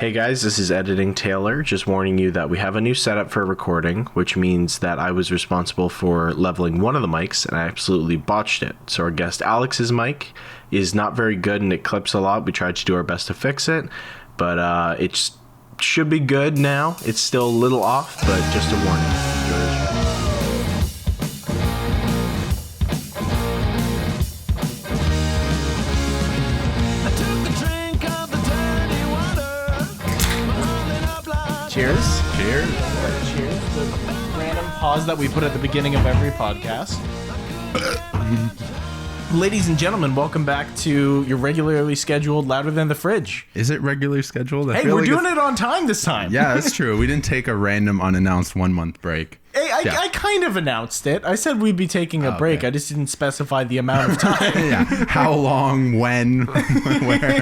Hey guys, this is Editing Taylor, just warning you that we have a new setup for recording, which means that I was responsible for leveling one of the mics, and I absolutely botched it. So our guest Alex's mic is not very good and it clips a lot. We tried to do our best to fix it, but it should be good now. It's still a little off, but just a warning. Enjoy the show. Cheers. Cheers. Cheers. The random pause that we put at the beginning of every podcast. Ladies and gentlemen, welcome back to your regularly scheduled Louder Than the Fridge. Is it regularly scheduled? Hey, we're doing it on time this time. Yeah, that's true. We didn't take a random unannounced 1 month break. Hey, I kind of announced it. I said we'd be taking a break. Okay. I just didn't specify the amount of time. Yeah. How long, when, where.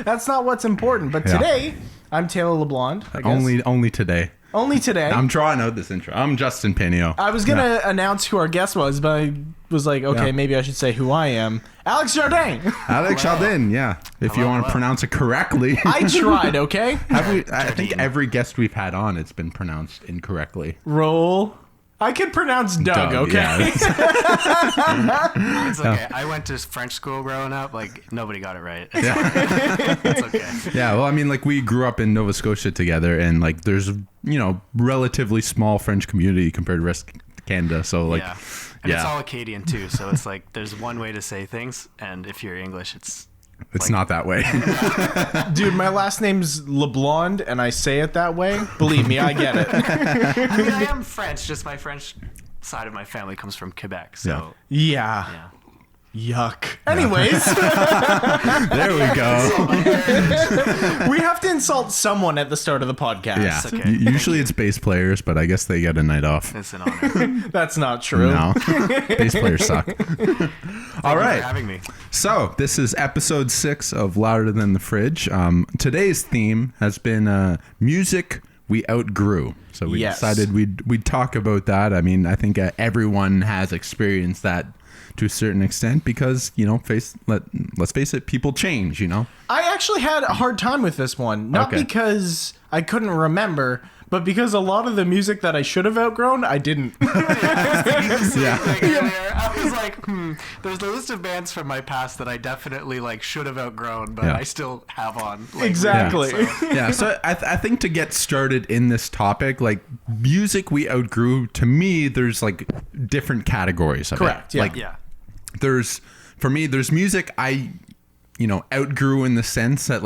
That's not what's important. But today, I'm Taylor LeBlond. I guess. Only today. Only today. I'm drawing out this intro. I'm Justin Pinio. I was going to announce who our guest was, but I was like, okay, maybe I should say who I am. Alex Jardin. Alex Chaldin, yeah. If you want to pronounce it correctly. I tried, okay? I think every guest we've had on, it's been pronounced incorrectly. Roll. I can pronounce Doug, okay? Yeah, It's okay. I went to French school growing up. Like, nobody got it right. It's okay. yeah, well, I mean, like, we grew up in Nova Scotia together, and, like, there's, relatively small French community compared to the rest of Canada, so, like... Yeah. And it's all Acadian, too, so it's like, there's one way to say things, and if you're English, it's like, not that way. Dude, my last name's LeBlond, and I say it that way. Believe me, I get it. I mean, I am French, just my French side of my family comes from Quebec, so... Yeah. Yuck. Anyways. There we go. We have to insult someone at the start of the podcast. Yeah. Okay. Usually it's bass players, but I guess they get a night off. It's an honor. That's not true. No. Bass players suck. All Thank you right. for having me. So this is episode 6 of Louder Than the Fridge. Today's theme has been music we outgrew. So we decided we'd talk about that. I mean, I think everyone has experienced that to a certain extent because, let's face it, people change, I actually had a hard time with this one. Not because I couldn't remember, but because a lot of the music that I should have outgrown, I didn't. I was like, there's a list of bands from my past that I definitely should have outgrown, but I still have on. Exactly. So I think to get started in this topic, music we outgrew, to me, there's different categories of Correct. it. Yeah. There's music I outgrew in the sense that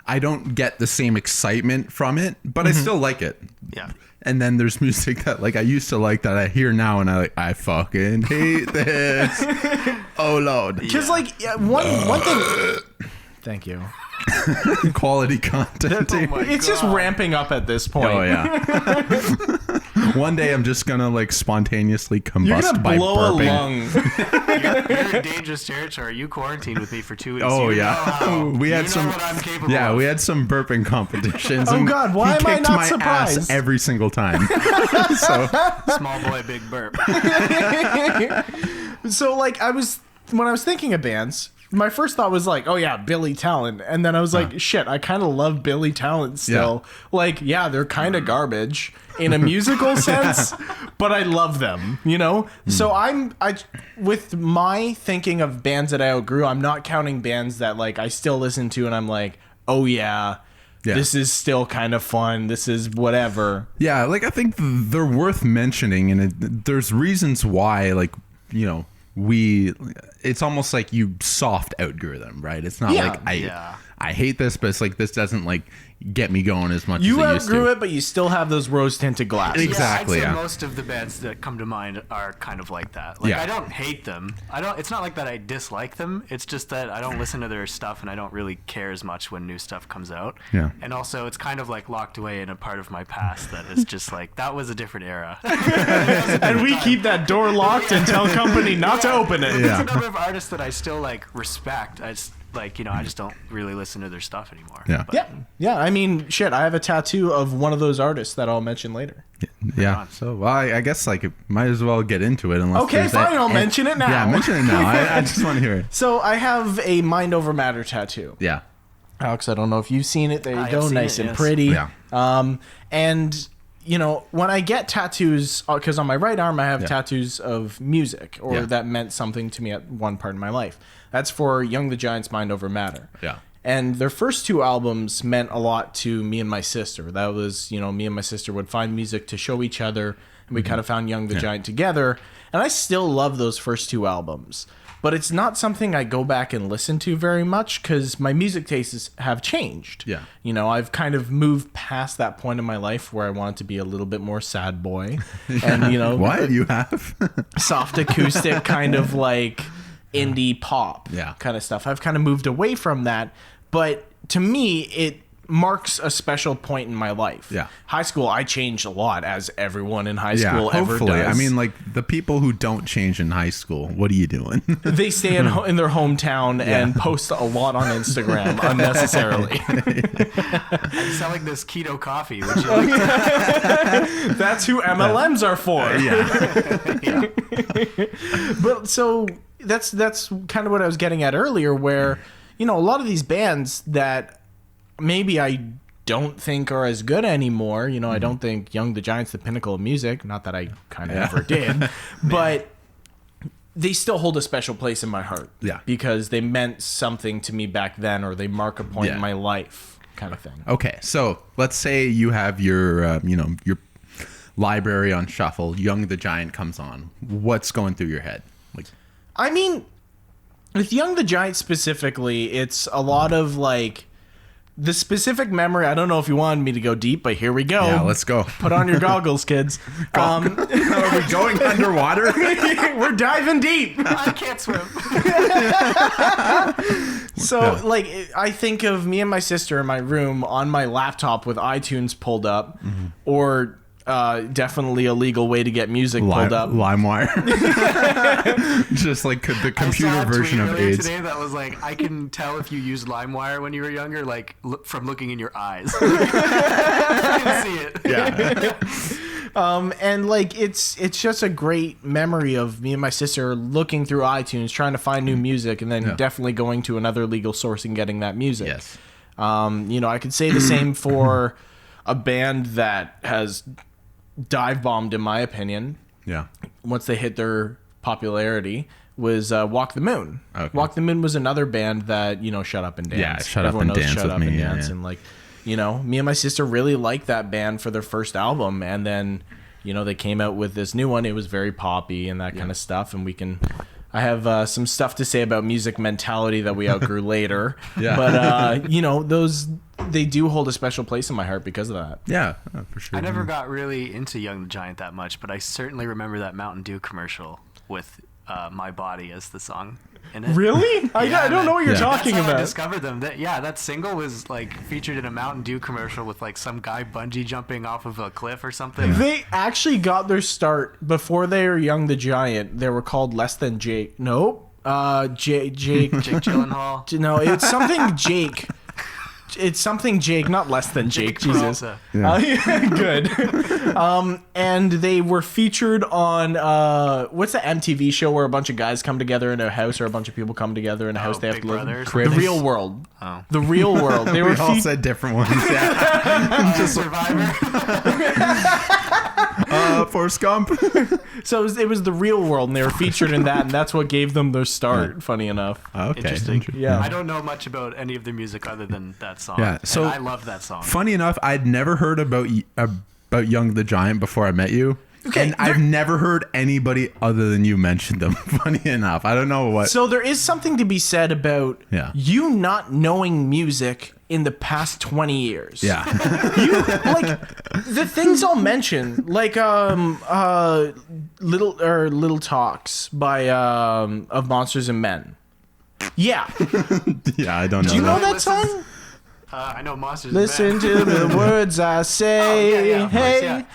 I don't get the same excitement from it, but I still like it. Yeah. And then there's music that I used to like that I hear now and I fucking hate this. Oh Lord. Because one thing. Thank you. Quality content. It's just ramping up at this point. Oh yeah. One day I'm just gonna spontaneously combust You're gonna by blow burping. a lung. You're in dangerous territory. You quarantined with me for 2 weeks. Oh You know yeah, how- we had you some. know what I'm capable Yeah, of. we had some burping competitions. Oh, and God, why he am I kicked not my surprised? ass every single time. So Small boy, big burp. So when I was thinking of bands, my first thought was oh yeah, Billy Talent. And then I was like, shit, I kind of love Billy Talent still. They're kind of garbage in a musical sense, but I love them, So I with my thinking of bands that I outgrew, I'm not counting bands that I still listen to and I'm like, oh yeah, this is still kind of fun. This is whatever. yeah, I think they're worth mentioning, and there's reasons why, it's almost like you soft outgrew them, right? It's not I hate this, but it's this doesn't get me going as much as it used to. You outgrew it, but you still have those rose-tinted glasses. Exactly, I'd say yeah. most of the bands that come to mind are kind of like that. I don't hate them. It's not like that I dislike them. It's just that I don't listen to their stuff and I don't really care as much when new stuff comes out. Yeah. And also it's kind of locked away in a part of my past that is just that was a different era. And we keep that door locked and tell company not to open it. There's a number of artists that I still respect. I just I just don't really listen to their stuff anymore. Yeah. But, Yeah. I mean, shit, I have a tattoo of one of those artists that I'll mention later. Yeah. So, well, I guess might as well get into it. Unless Okay, there's fine. I'll mention it now. Yeah, mention it now. I just want to hear it. So I have a Mind Over Matter tattoo. Yeah. Alex, I don't know if you've seen it. There you go, nice and yes. pretty. Yeah. And you know, when I get tattoos, because on my right arm I have tattoos of music, or that meant something to me at one part in my life. That's for Young the Giant's Mind Over Matter. Yeah. And their first two albums meant a lot to me and my sister. That was, you know, me and my sister would find music to show each other, and we kind of found Young the Giant together. And I still love those first two albums. But it's not something I go back and listen to very much because my music tastes have changed. Yeah. You know, I've kind of moved past that point in my life where I wanted to be a little bit more sad boy. And, you know, What you have? soft acoustic kind of like indie pop kind of stuff. I've kind of moved away from that. But to me, it marks a special point in my life. Yeah. High school, I changed a lot, as everyone in high school ever hopefully. does. I mean, like the people who don't change in high school, what are you doing? They stay in their hometown and post a lot on Instagram unnecessarily. I sound like this keto coffee. Would you like That's who MLMs are for. But so that's kind of what I was getting at earlier, where, you know, a lot of these bands that maybe I don't think are as good anymore. You know, I don't think Young the Giant's the pinnacle of music. Not that I kind of ever did. But they still hold a special place in my heart. Yeah. Because they meant something to me back then, or they mark a point in my life kind of thing. Okay, so let's say you have your, your library on shuffle. Young the Giant comes on. What's going through your head? Like, I mean, with Young the Giant specifically, it's a lot of like the specific memory. I don't know if you wanted me to go deep, but here we go. yeah, let's go. Put on your goggles, kids. Are we going underwater? We're diving deep. I can't swim. So, like, I think of me and my sister in my room on my laptop with iTunes pulled up, or definitely a legal way to get music pulled up. LimeWire. Just like the computer version of AIDS. Today that was like, I can tell if you used LimeWire when you were younger, like from looking in your eyes. I can see it. Yeah. And like it's just a great memory of me and my sister looking through iTunes trying to find new music, and then definitely going to another legal source and getting that music. Yes. You know, I could say the same for a band that has dive bombed, in my opinion. Yeah. Once they hit their popularity, was Walk the Moon. Okay. Walk the Moon was another band that, you know, Shut Up and Dance. Yeah, Shut Up Everyone and knows Dance Shut with Up me, and yeah, Dance. yeah. And like, you know, me and my sister really liked that band for their first album, and then, you know, they came out with this new one. It was very poppy and that kind of stuff, and I have some stuff to say about Music Mentality that we outgrew later. Yeah. But, you know, they do hold a special place in my heart because of that. Yeah, for sure. I never got really into Young the Giant that much, but I certainly remember that Mountain Dew commercial with My Body as the song in it. Really? I don't know what you're Yeah. talking That's how I about. discovered them. That single was like featured in a Mountain Dew commercial with like some guy bungee jumping off of a cliff or something. They actually got their start before they were Young the Giant. They were called Less Than Jake. Nope. Jake. Jake Gyllenhaal. No, it's something Jake. It's something Jake, not Less Than Jake. Jesus. Peralta. Good. And they were featured on what's the MTV show where a bunch of guys come together in a house, or a bunch of people come together in a house they have Big to live Brother or in? something? The Real World. Oh. The Real World. They were We all said different ones. Yeah. Just Survivor. Forrest Gump. So it was The Real World, and they were featured in that, and that's what gave them their start. Funny enough. Okay. Interesting. Yeah. I don't know much about any of their music other than that song. Yeah, so- and I love that song. Funny enough, I'd never heard about Young the Giant before I met you. Okay, And I've never heard anybody other than you mention them. Funny enough. I don't know what. So there is something to be said about you not knowing music in the past 20 years. Yeah. You like the things I'll mention, like Little Talks by of Monsters and Men. Yeah. Yeah, I don't know. Do you know that. that song? I know Monsters. Listen and Men. to the words I say. of course, Hey. yeah.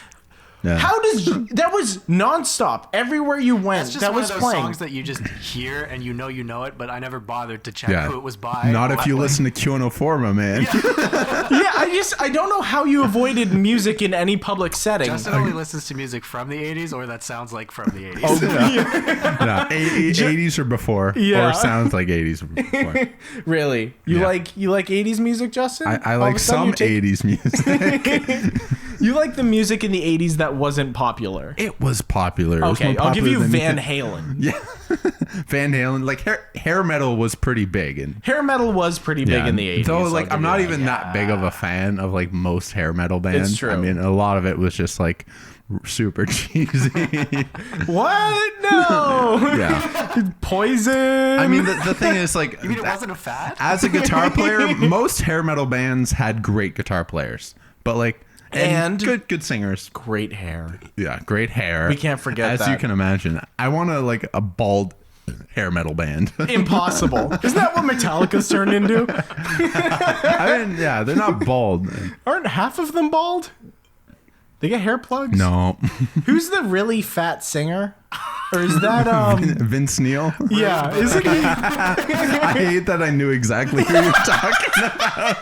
Yeah. How does that was nonstop everywhere you went? It's just That one was of those playing. songs that you just hear and you know it, but I never bothered to check Yeah. who it was by. Not or if you what, listen to Q104, my man. Yeah, I I don't know how you avoided music in any public setting. Justin only listens to music from the 80s or that sounds like from the 80s. Oh, yeah. 80s or before. Yeah. Or sounds like 80s or before. Really? You Yeah. like 80s music, Justin? I All like of a sudden some you're 80s music. You like the music in the 80s that wasn't popular. It was popular. It was Okay, more I'll give popular you than Van anything. Halen. Yeah. Van Halen. Like hair metal was pretty big. And Hair metal was pretty big in the 80s. Though, I'll like, give I'm you not that. even that big of a fan of, like, most hair metal bands. It's true. I mean, a lot of it was just, like, super cheesy. What? No. Yeah. Poison. I mean, the thing is, like... You mean it wasn't a fad? As a guitar player, most hair metal bands had great guitar players. But, like... And good singers. Great hair. Yeah, great hair. We can't forget As that. you can imagine. I want a bald hair metal band. Impossible. Isn't that what Metallica's turned into? I mean, yeah, they're not bald. Aren't half of them bald? They get hair plugs? No. Who's the really fat singer? Or is that Vince Neil? yeah, isn't he? I hate that I knew exactly who you're talking about.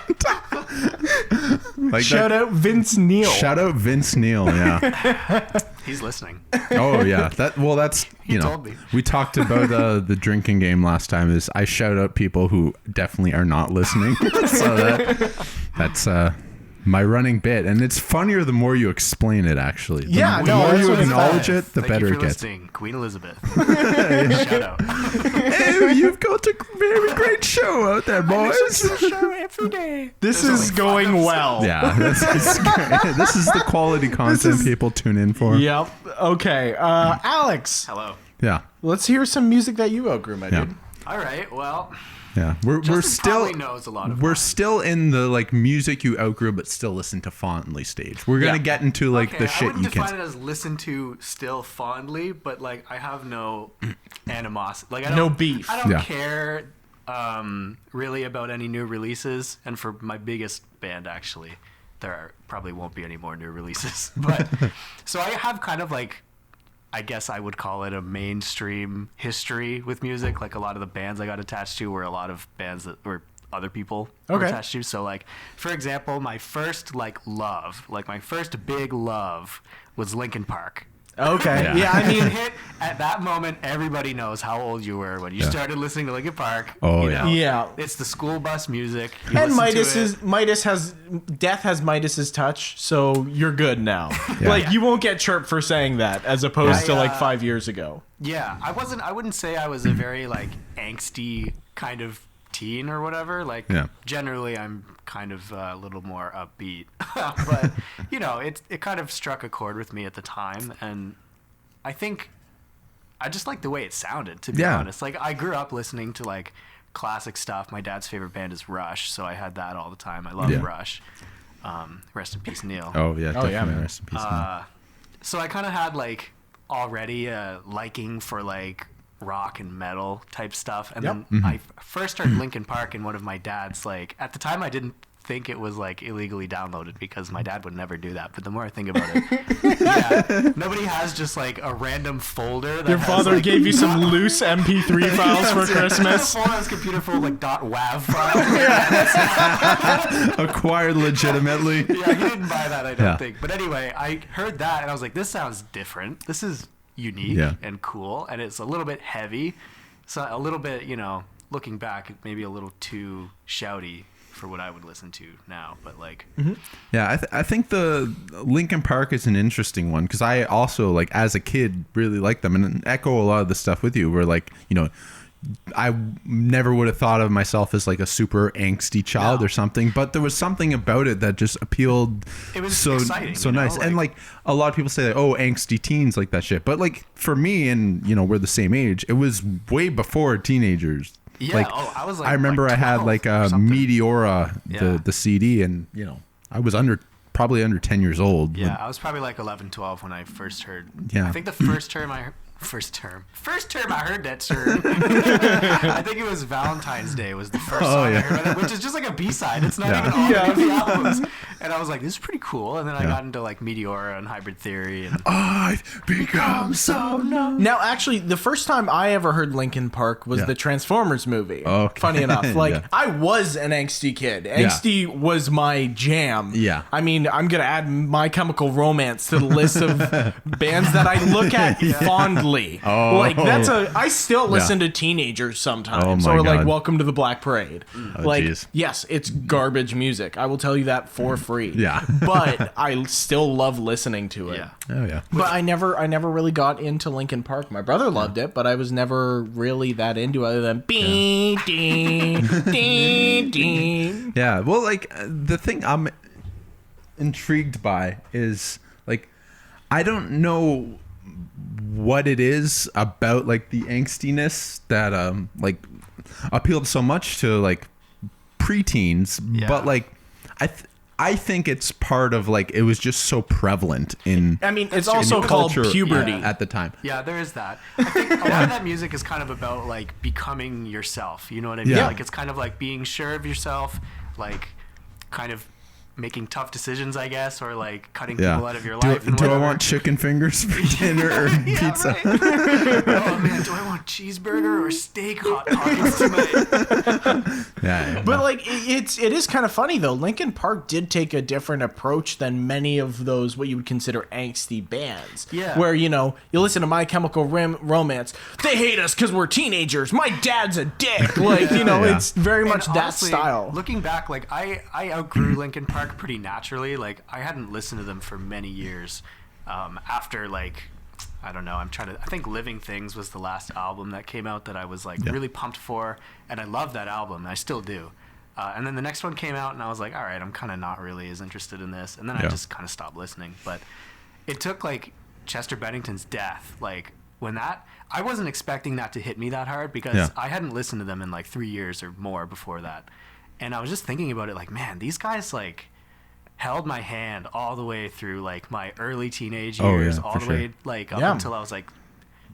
Like Shout out Vince Neil. Shout out Vince Neil, yeah. He's listening. Oh yeah. That's He told me. we talked about the drinking game last time. Is I shout out people who definitely are not listening. So that's my running bit, and it's funnier the more you explain it. Actually, Yeah, the no, more that's you what it's acknowledge about. it, the Thank better you it for gets. listening, Queen Elizabeth. Shout out. Hey, you've got a very great show out there, boys. This There's is only going 5 well. Yeah, this is great. This is the quality content people tune in for. Yep. Okay. Alex, Hello. Yeah, let's hear some music that you outgrew, my yeah, dude. All right. Well, yeah. We're Justin still probably knows a lot of we're mine. still in the like music you outgrew but still listen to fondly stage. We're gonna Yeah. get into like okay, the I shit wouldn't you define can't. it as listen to still fondly, but like I have no animosity. Like I don't, No beef. I don't Yeah. care really about any new releases. And for my biggest band, actually, probably won't be any more new releases. But so I have kind of like, I guess I would call it a mainstream history with music. Like a lot of the bands I got attached to were a lot of bands that were other people were Okay. attached to. So like, for example, my first my first big love was Linkin Park. Okay. Yeah. Yeah, I mean, Hit at that moment, everybody knows how old you were when you started listening to Linkin Park. Oh, you yeah. know? Yeah. It's the school bus music. You and listen to Death has Midas's touch, so you're good now. Yeah. Like you won't get chirped for saying that, as opposed to I, like 5 years ago. Yeah, I wouldn't say I was a very like angsty kind of teen or whatever. Like Yeah. generally I'm kind of a little more upbeat. But you know, it kind of struck a chord with me at the time, and I think I just like the way it sounded, to be Yeah. honest. Like I grew up listening to like classic stuff. My dad's favorite band is Rush, so I had that all the time. I love Yeah. Rush. Rest in peace, Neil. Oh yeah, definitely. yeah, man. Rest in peace. Man. So I kind of had like already a liking for like rock and metal type stuff, and Yep. then I first heard Linkin Park in one of my dad's like at the time I didn't think it was like illegally downloaded because my dad would never do that, but the more I think about it, yeah, nobody has just like a random folder that Your has, father like, gave you some loose MP3 files for Christmas. a folder on his computer full of like .wav files. Acquired legitimately. Yeah, he didn't buy that, I don't Yeah. think. But anyway, I heard that and I was like, this sounds different. This is unique Yeah. and cool, and it's a little bit heavy. So a little bit, you know, looking back, maybe a little too shouty for what I would listen to now. But like, Yeah, I think the Linkin Park is an interesting one because I also like as a kid really liked them and echo a lot of the stuff with you. Where like I never would have thought of myself as like a super angsty child No. or something, but there was something about it that just appealed. It was so exciting, so you know, nice, and like a lot of people say, like, "Oh, angsty teens like that shit," but like for me, and we're the same age. It was way before teenagers. yeah, Like, I was like, I remember I had 12 like or a something. Meteora, Yeah. the CD, and I was probably under 10 years old. Yeah, I was probably like 11, 12 when I first heard. Yeah. I think the first term I heard that term. I think it was Valentine's Day was the first song I yeah. heard, which is just like a B-side. It's not Yeah. even all Yeah. of the albums. And I was like, this is pretty cool. And then I got into like Meteora and Hybrid Theory. And I've become so numb. Now, actually, the first time I ever heard Linkin Park was the Transformers movie. Okay. Funny enough, like Yeah. I was an angsty kid. Angsty was my jam. Yeah. I mean, I'm gonna add My Chemical Romance to the list of bands that I look at fondly. Oh. Like I still listen to Teenagers sometimes, Oh my or like God. Welcome to the Black Parade. Oh, like, geez. yes, it's garbage music. I will tell you that for free. Yeah. But I still love listening to it. yeah. Oh yeah. But I never really got into Linkin Park. My brother loved it, but I was never really that into it other than ding ding ding. Yeah. Well, like the thing I'm intrigued by is like I don't know what it is about like the angstiness that like appealed so much to like preteens, but like I think it's part of like it was just so prevalent in. I mean, it's also called culture puberty. at the time. Yeah, there is that. I think a lot of that music is kind of about like becoming yourself. You know what I mean? Yeah. Like it's kind of like being sure of yourself, like kind of making tough decisions, I guess, or like cutting people out of your life. Do I want chicken fingers for dinner or pizza? Right. Oh man, do I want cheeseburger or steak hot pockets tonight? Yeah. But like it is kind of funny though. Linkin Park did take a different approach than many of those what you would consider angsty bands. Yeah. Where you listen to My Chemical Romance. They hate us because we're teenagers. My dad's a dick. Like it's very much And that honestly, style. Looking back, like I outgrew Linkin Park pretty naturally. Like I hadn't listened to them for many years. After like I don't know, I think Living Things was the last album that came out that I was like really pumped for, and I love that album, and I still do. And then the next one came out, and I was like, all right, I'm kind of not really as interested in this, and then I just kind of stopped listening. But it took like Chester Bennington's death, like when that, I wasn't expecting that to hit me that hard because I hadn't listened to them in like 3 years or more before that, and I was just thinking about it, like, man, these guys like held my hand all the way through like my early teenage years, all the way like up until I was like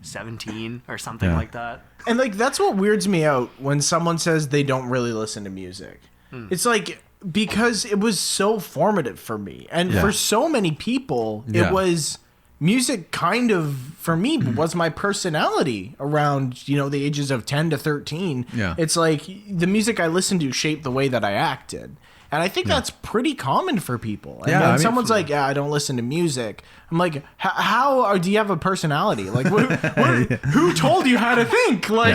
17 or something like that. And like that's what weirds me out when someone says they don't really listen to music. It's like because it was so formative for me, and for so many people, it was music. Kind of for me was my personality around the ages of 10 to 13. Yeah, it's like the music I listened to shaped the way that I acted. And I think that's pretty common for people. And when someone's like, I don't listen to music. I'm like, how do you have a personality? Like, who told you how to think? Like,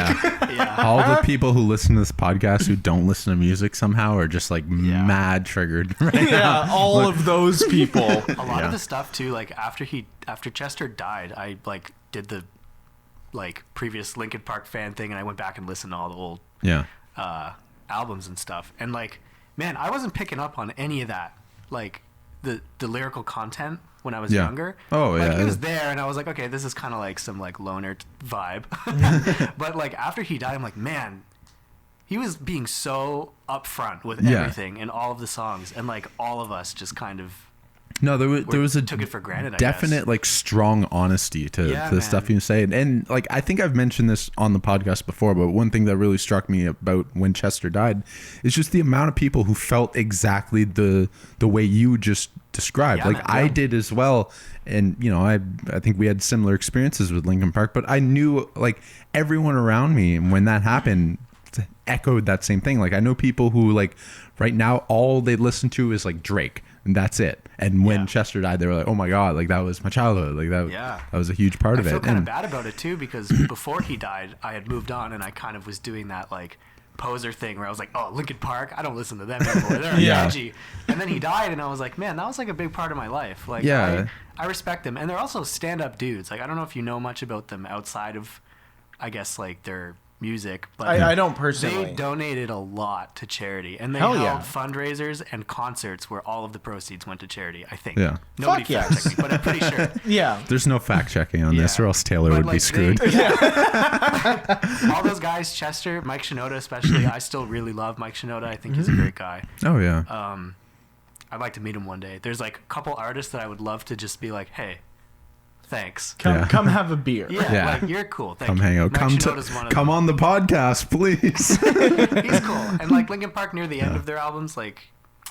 all the people who listen to this podcast who don't listen to music somehow are just like mad triggered right now. All of those people. A lot of the stuff too, like after Chester died, I like did the like previous Linkin Park fan thing, and I went back and listened to all the old albums and stuff, and like, man, I wasn't picking up on any of that, like the lyrical content when I was younger. Like, it was there, and I was like, okay, this is kind of like some like loner vibe. But like after he died, I'm like, man, he was being so upfront with everything in all of the songs, and like all of us just kind of there was a took it for granted. I definite guess. like strong honesty to the stuff you say, and like I think I've mentioned this on the podcast before, but one thing that really struck me about when Chester died is just the amount of people who felt exactly the way you just described. I did as well, and I think we had similar experiences with Linkin Park, but I knew like everyone around me, and when that happened, echoed that same thing. Like I know people who like right now all they listen to is like Drake, and that's it. And when Chester died, they were like, "Oh my god, like that was my childhood. Like that was a huge part of it." I feel kind of bad about it too, because before he died, I had moved on, and I kind of was doing that like poser thing where I was like, "Oh, Linkin Park, I don't listen to them anymore. They're edgy." And then he died, and I was like, "Man, that was like a big part of my life." Like, I respect them, and they're also stand-up dudes. Like, I don't know if you know much about them outside of, I guess, like their music, but I don't personally. They donated a lot to charity, and they held fundraisers and concerts where all of the proceeds went to charity. I think. Yeah. Nobody fact checked me, but I'm pretty sure. There's no fact checking on this, or else Taylor would be screwed. All those guys, Chester, Mike Shinoda especially. I still really love Mike Shinoda. I think he's a great guy. Oh yeah. I'd like to meet him one day. There's like a couple artists that I would love to just be like, hey, thanks. Come have a beer. Yeah, like, you're cool. Thank come you. hang out. Mike Come on the podcast, please. He's cool. And like Linkin Park near the end of their albums, like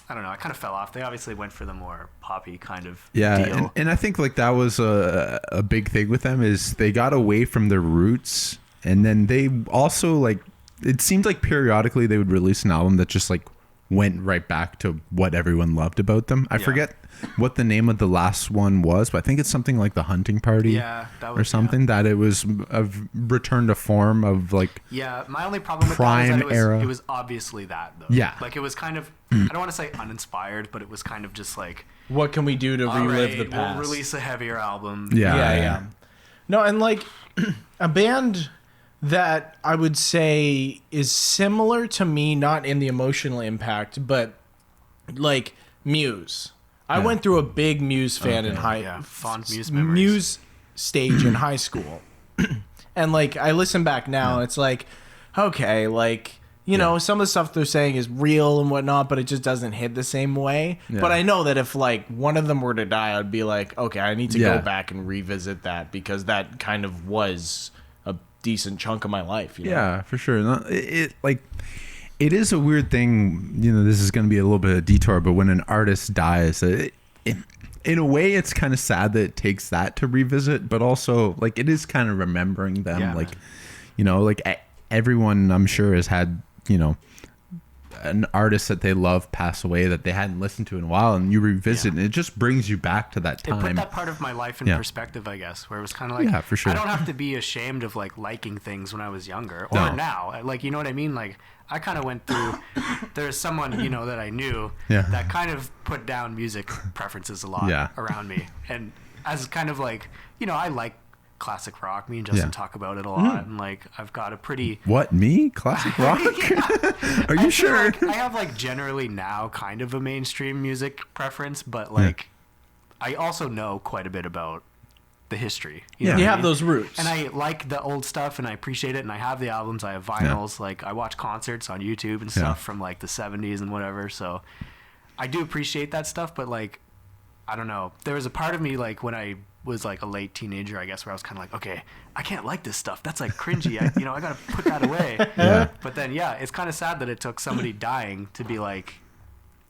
I don't know. I kind of fell off. They obviously went for the more poppy kind of Yeah, deal. and I think like that was a big thing with them is they got away from their roots, and then they also like it seemed like periodically they would release an album that just like went right back to what everyone loved about them. I forget what the name of the last one was, but I think it's something like The Hunting Party. Yeah, that was, or something that it was a return to form of like my only problem with prime that was that era. it was obviously that though. Yeah. Like it was kind of I don't want to say uninspired, but it was kind of just like, what can we do to all relive right, the past? we'll release a heavier album. Yeah. No, and like a band that I would say is similar to me, not in the emotional impact, but like Muse. I went through a big Muse fan in fond Muse memories. Muse stage in high school. And like I listen back now and it's like, okay, like, you know, some of the stuff they're saying is real and whatnot, but it just doesn't hit the same way. Yeah. But I know that if like one of them were to die, I'd be like, okay, I need to go back and revisit that because that kind of was a decent chunk of my life. You know? Yeah, for sure. It is a weird thing. You know, this is going to be a little bit of a detour, but when an artist dies, in a way, it's kind of sad that it takes that to revisit, but also like it is kind of remembering them. Yeah, like, man. you know, like everyone I'm sure has had, you know, an artist that they love pass away that they hadn't listened to in a while, and you revisit and it just brings you back to that It put time. that part of my life in perspective, I guess, where it was kind of like, Yeah, for sure. I don't have to be ashamed of like liking things when I was younger or No. now. Like, you know what I mean? Like, I kind of went through. There's someone you know that I knew that kind of put down music preferences a lot around me, and as kind of like, you know, I like classic rock. Me and Justin talk about it a lot, and like I've got a pretty What, me? Classic rock? Are you sure? Like, I have like generally now kind of a mainstream music preference, but like I also know quite a bit about the history. You know You what I have mean? those roots. And I like the old stuff and I appreciate it, and I have the albums, I have vinyls, like I watch concerts on YouTube and stuff from like the 70s and whatever, so I do appreciate that stuff, but like I don't know, there was a part of me like when I was like a late teenager, I guess, where I was kind of like, okay, I can't like this stuff, that's like cringy, I gotta put that away. But then it's kind of sad that it took somebody dying to be like,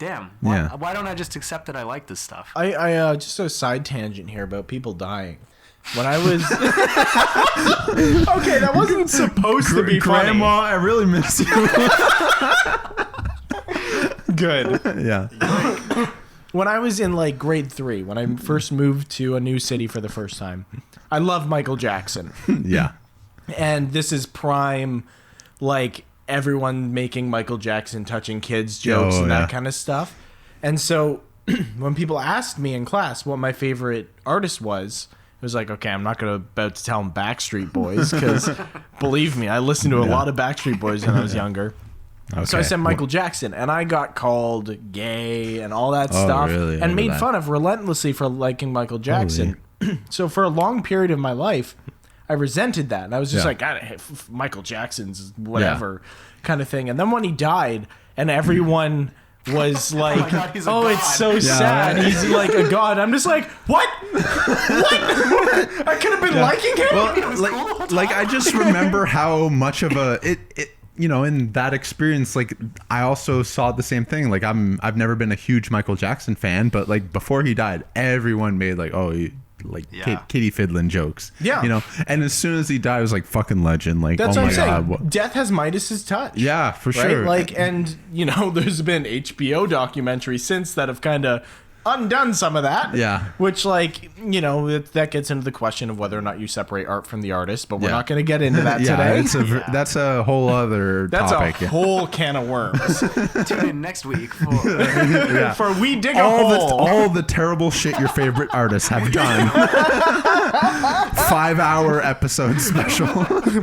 damn, why don't I just accept that I like this stuff? I just a side tangent here about people dying. When I was okay, that wasn't supposed to be Grandma, I really miss you. funny. Good. Yeah. When I was in like grade 3, when I first moved to a new city for the first time, I love Michael Jackson. Yeah. And this is prime, like everyone making Michael Jackson touching kids jokes and that kind of stuff. And so when people asked me in class what my favorite artist was, it was like, okay, I'm not about to tell them Backstreet Boys because believe me, I listened to a lot of Backstreet Boys when I was younger. Okay. So I said Michael Jackson, and I got called gay and all that stuff, really? and Over made that? fun of relentlessly for liking Michael Jackson. So for a long period of my life, I resented that, and I was just like, God, Michael Jackson's whatever kind of thing. And then when he died, and everyone was like, my God, he's a oh, god." it's so sad. He's like a god. I'm just like, what? I could have been liking him? Well, like I just remember how much of a it you know, in that experience, like I also saw the same thing. Like I've never been a huge Michael Jackson fan, but like before he died, everyone made like, oh, kitty fiddling jokes. Yeah. You know, and as soon as he died, it was like fucking legend. Like, That's oh what my I'm saying. God. What? Death has Midas's touch. Yeah, for Right? sure. Like, and you know, there's been HBO documentaries since that have kind of undone some of that. Yeah. Which, like, you know, that gets into the question of whether or not you separate art from the artist, but we're not going to get into that today. That's a whole other That's topic. a whole can of worms. Tune in next week for For We Dig a Hole. all the terrible shit your favorite artists have done. 5-hour episode special.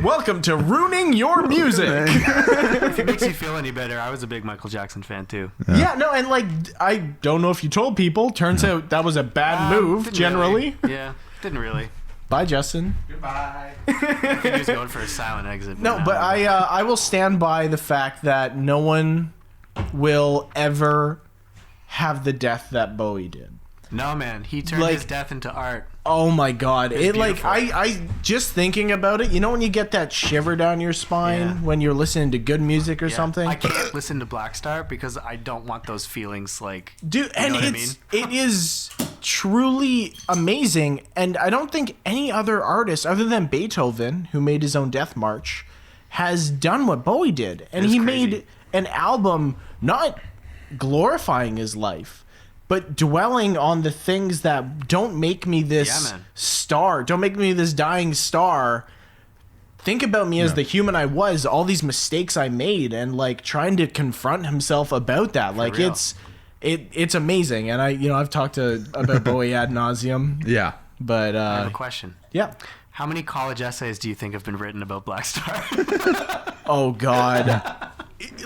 Welcome to Ruining Your Music. if it makes you feel any better, I was a big Michael Jackson fan too. Yeah, no, and like, I don't know if you told people. Turns out that was a bad move, Didn't generally. really. Yeah, didn't really. Bye, Justin. Goodbye. I think he was going for a silent exit. No, but I will stand by the fact that no one will ever have the death that Bowie did. No, man. He turned Like- his death into art. Oh my god. It like beautiful. I just thinking about it, you know when you get that shiver down your spine Yeah. when you're listening to good music or Yeah. something? I can't listen to Black Star because I don't want those feelings like... Dude, and know what I it is truly amazing, and I don't think any other artist other than Beethoven, who made his own Death March, has done what Bowie did. And It's he crazy. made an album not glorifying his life, but dwelling on the things that don't make me this Yeah, man. star, don't make me this dying star. Think about me as the human I was, all these mistakes I made, and like trying to confront himself about that. Like real. it's amazing, and I've talked about Bowie ad nauseum, Yeah. but I have a question. yeah. How many college essays do you think have been written about Black Star? Oh God,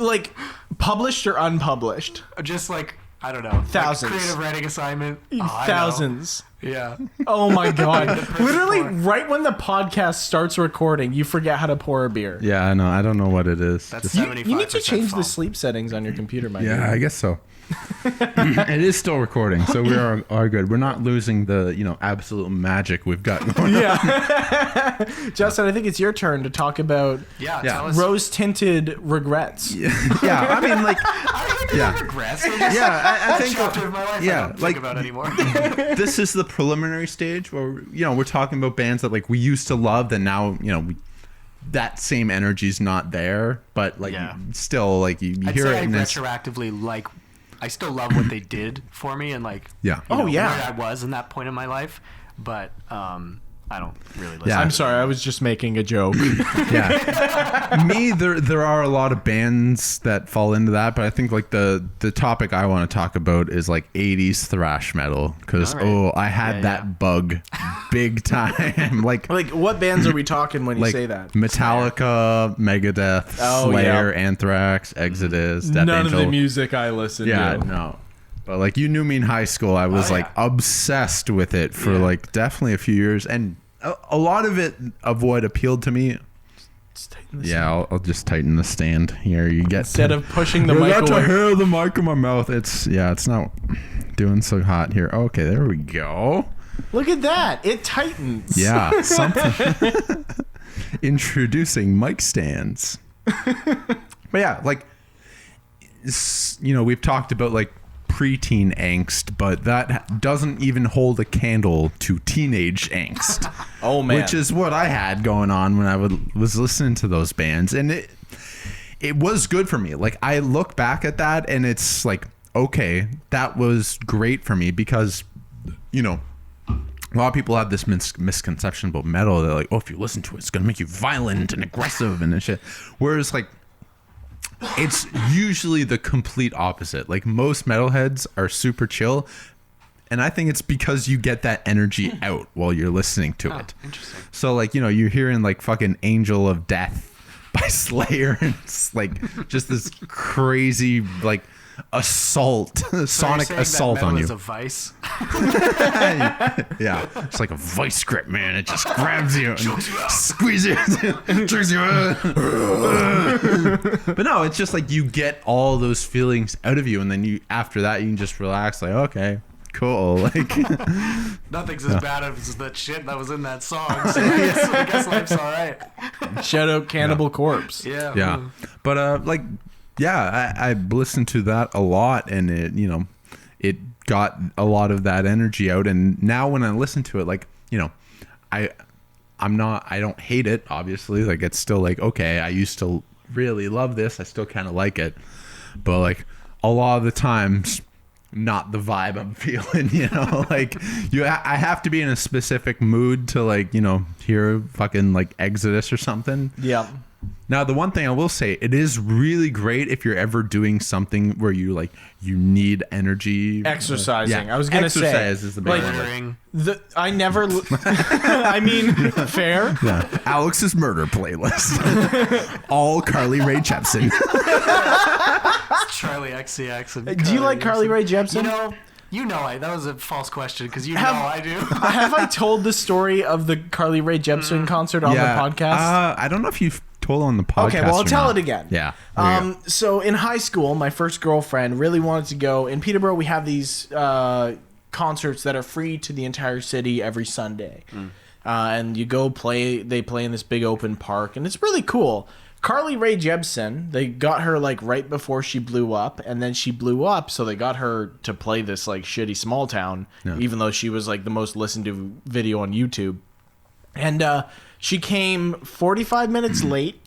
like published or unpublished? Just like, I don't know. Thousands. Like creative writing assignment. Oh, I know. Thousands. Yeah. Oh my God! Literally, pour. right when the podcast starts recording, you forget how to pour a beer. Yeah, I know. I don't know what it is. That's Just- You 75% need to change foam. the sleep settings on your computer, my yeah, dude. I guess so. It is still recording, so we are good. We're not losing the absolute magic we've got going. Yeah. Justin, I think it's your turn to talk about Yeah, Yeah. tell us. rose-tinted regrets. Yeah, I mean, like, I don't Yeah. have regrets. They're just yeah, I a think chapter of my life yeah, I don't like- think about anymore. this is the preliminary stage where we're talking about bands that like we used to love that now that same energy's not there, but like Yeah. still like you I'd hear say it I and it's retroactively like. I still love what they did for me and like. yeah. Oh, you know, yeah. where I was in that point in my life, but I don't really listen. Yeah. I'm sorry, I was just making a joke. Yeah. Me, there are a lot of bands that fall into that, but I think like the topic I want to talk about is like 80s thrash metal because All right. I had Yeah, that yeah. bug big time. like Like, what bands are we talking when you like say that? Metallica, Megadeth, Oh, Slayer, yeah. Anthrax, Exodus, Death None Angel. of the music I listen Yeah, to. no. But like you knew me in high school, I was Oh, like yeah. obsessed with it for Yeah. like definitely a few years, and a lot of it of what appealed to me. Just tighten this Yeah, I'll just tighten the stand here. You get Instead of pushing the you mic got to away. hear the mic in my mouth. It's not doing so hot here. Okay, there we go. Look at that. It tightens. Yeah, something. Introducing mic stands. But yeah, like we've talked about like preteen angst, but that doesn't even hold a candle to teenage angst. Oh, man. Which is what I had going on when I was listening to those bands, and it was good for me. Like I look back at that and it's like, okay, that was great for me because a lot of people have this misconception about metal. They're like, oh, if you listen to it, it's gonna make you violent and aggressive and shit. Whereas like it's usually the complete opposite. Like most metalheads are super chill, and I think it's because you get that energy out while you're listening to Oh, it. interesting. So like you're hearing like fucking Angel of Death by Slayer, and it's like just this crazy like assault, So you're sonic saying assault that metal on is you. a vice. Yeah, it's like a vice grip, man. It just grabs you and squeezes you, jerks you out. But no, it's just like you get all those feelings out of you, and then after that you can just relax. Like, okay, cool. Like, Nothing's as bad as that shit that was in that song. So I guess life's all right. Shout out Cannibal Corpse. Yeah. yeah. But like, yeah, I listened to that a lot, and it got a lot of that energy out. And now when I listen to it, like, I don't hate it, obviously. Like, it's still like, okay, I used to really love this. I still kind of like it. But like a lot of the times, not the vibe I'm feeling, like I have to be in a specific mood to like, hear fucking like Exodus or something. Yeah. Now, the one thing I will say, it is really great if you're ever doing something where you need energy. Exercising. Yeah. I was gonna say, Exercise is the big like, one. Murdering. I never. I mean, fair. Yeah. Alex's murder playlist. All Carly Rae Jepsen. Charlie XCX. And Do you like Carly Rae Jepsen? That was a false question because Have- I do. Have I told the story of the Carly Rae Jepsen concert on the podcast? I don't know if you've told on the podcast. Okay, well, I'll or tell not. it again. Yeah. there you go. So in high school, my first girlfriend really wanted to go. In Peterborough, we have these concerts that are free to the entire city every Sunday. And you go play, they play in this big open park, and it's really cool. Carly Rae Jepsen, they got her like right before she blew up, and then she blew up, so they got her to play this like shitty small town, even though she was like the most listened to video on YouTube. And she came 45 minutes late,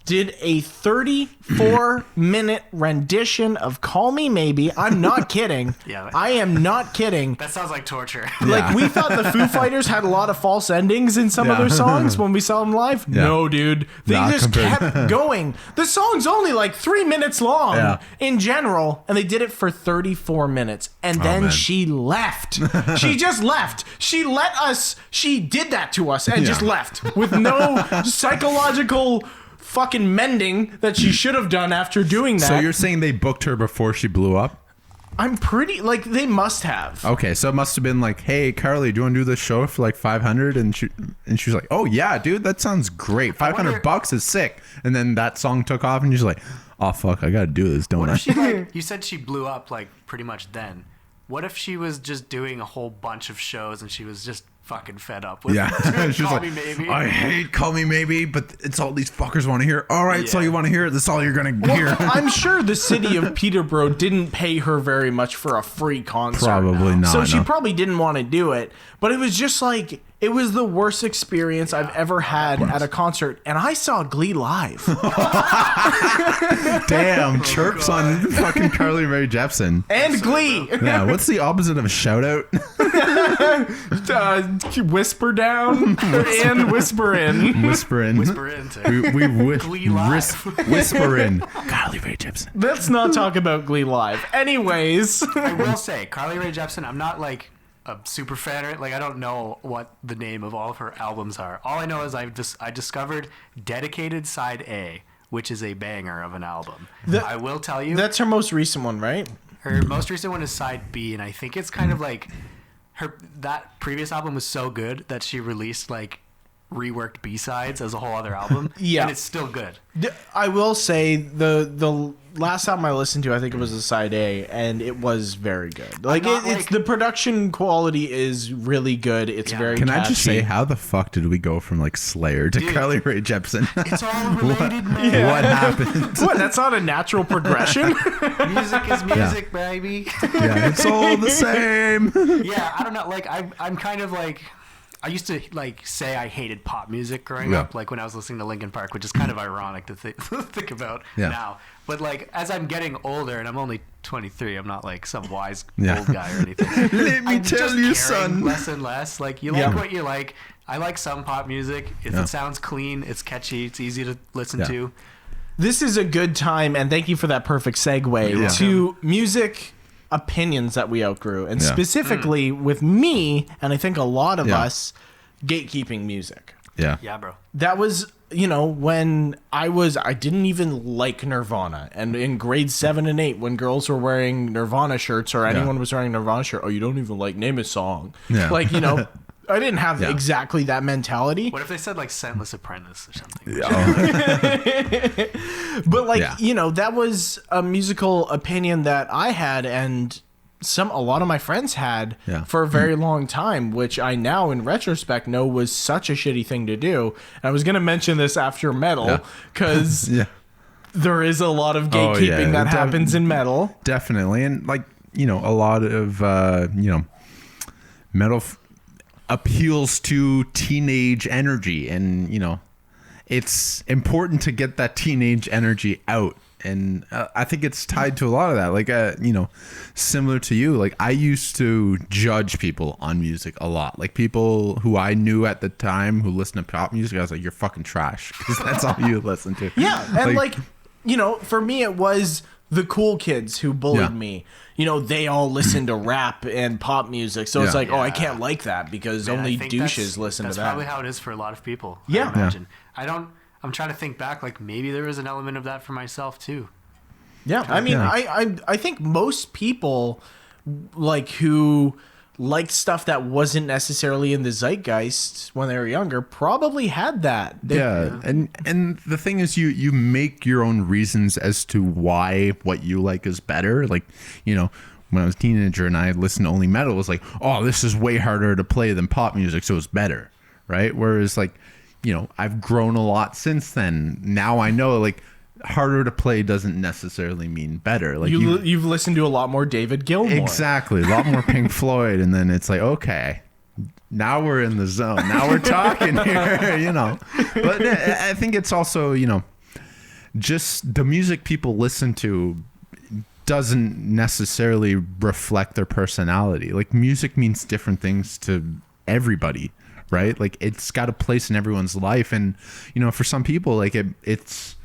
did a 34-minute rendition of Call Me Maybe. I'm not kidding. Yeah. I am not kidding. That sounds like torture. Like, we thought the Foo Fighters had a lot of false endings in some of their songs when we saw them live. Yeah. No, dude. They just kept going. The song's only like 3 minutes long in general, and they did it for 34 minutes. And then she left. She just left. She did that to us and just left with no psychological fucking mending that she should have done after doing that. So you're saying they booked her before she blew up? I'm pretty, like, they must have. Okay, so it must have been like, hey, Carly, do you want to do this show for like 500? And she was like, oh yeah, dude, that sounds great. $500 is sick. And then that song took off, and she's like, oh fuck, I gotta do this, don't What I? if she, like, you said she blew up like pretty much then. What if she was just doing a whole bunch of shows and she was just fucking fed up with doing She was Call like, Me Maybe? I hate Call Me Maybe, but it's all these fuckers want to hear. All right, it's all you want to hear. That's all you're gonna hear. I'm sure the city of Peterborough didn't pay her very much for a free concert. Probably not, So she no. probably didn't want to do it. But it was just like, it was the worst experience I've ever had at a concert. And I saw Glee live. Damn, chirps on fucking Carly Rae Jepsen. And Glee. Yeah, what's the opposite of a shout out? Whisper down and whisper in. Whisper in. Whisper in to Glee live. Whisper in. Carly Rae Jepsen. Let's not talk about Glee live. Anyways. I will say, Carly Rae Jepsen, I'm not like a super fan of it. Like, I don't know what the name of all of her albums are. All I know is I discovered Dedicated Side A, which is a banger of an album. I will tell you. That's her most recent one, right? Her most recent one is Side B, and I think it's kind of like that previous album was so good that she released like reworked B-sides as a whole other album. Yeah. And it's still good. I will say the last album I listened to, I think it was the Side A, and it was very good. Like, it's the production quality is really good. It's very Can catchy. I just say, how the fuck did we go from like Slayer to Carly Rae Jepsen? It's all related, man. What happened? What? That's not a natural progression. Music is music, baby. Yeah, it's all the same. Yeah, I don't know. Like, I'm kind of like, I used to like say I hated pop music growing up, like when I was listening to Linkin Park, which is kind of ironic to think about now. But like, as I'm getting older, and I'm only 23, I'm not like some wise old guy or anything. Let me I'm tell just you, caring son. less and less. Like, you like what you like. I like some pop music. If it sounds clean, it's catchy, it's easy to listen to. This is a good time, and thank you for that perfect segue to music opinions that we outgrew, and specifically with me, and I think a lot of us, gatekeeping music. Yeah, bro. That was, when I didn't even like Nirvana, and in grade 7 and 8, when girls were wearing Nirvana shirts or anyone was wearing a Nirvana shirt, oh, you don't even like, name a song. Like, I didn't have exactly that mentality. What if they said like Scentless Apprentice or something? But like, that was a musical opinion that I had, and a lot of my friends had for a very long time, which I now in retrospect know was such a shitty thing to do. And I was going to mention this after metal because there is a lot of gatekeeping that happens in metal. Definitely. And like, a lot of, metal appeals to teenage energy, and it's important to get that teenage energy out, and I think it's tied to a lot of that, like similar to you. Like, I used to judge people on music a lot, like people who I knew at the time who listened to pop music. I was like, you're fucking trash, because that's all you listen to. And like for me it was the cool kids who bullied me. They all listen to rap and pop music. So it's like, oh, I can't like that because only douches listen to that. That's probably how it is for a lot of people. I imagine. I'm trying to think back, like maybe there was an element of that for myself too. Yeah. I mean, I think most people like who liked stuff that wasn't necessarily in the zeitgeist when they were younger probably had that. And the thing is, you make your own reasons as to why what you like is better. Like, when I was a teenager and I listened to only metal, it was like, oh, this is way harder to play than pop music, so it's better, right? Whereas like, you know, I've grown a lot since then. Now I know like harder to play doesn't necessarily mean better. Like you've listened to a lot more David Gilmour. Exactly, a lot more Pink Floyd, and then it's like, okay, now we're in the zone. Now we're talking here, you know. But I think it's also, you know, just the music people listen to doesn't necessarily reflect their personality. Like music means different things to everybody, right? Like it's got a place in everyone's life, and you know, for some people, like it's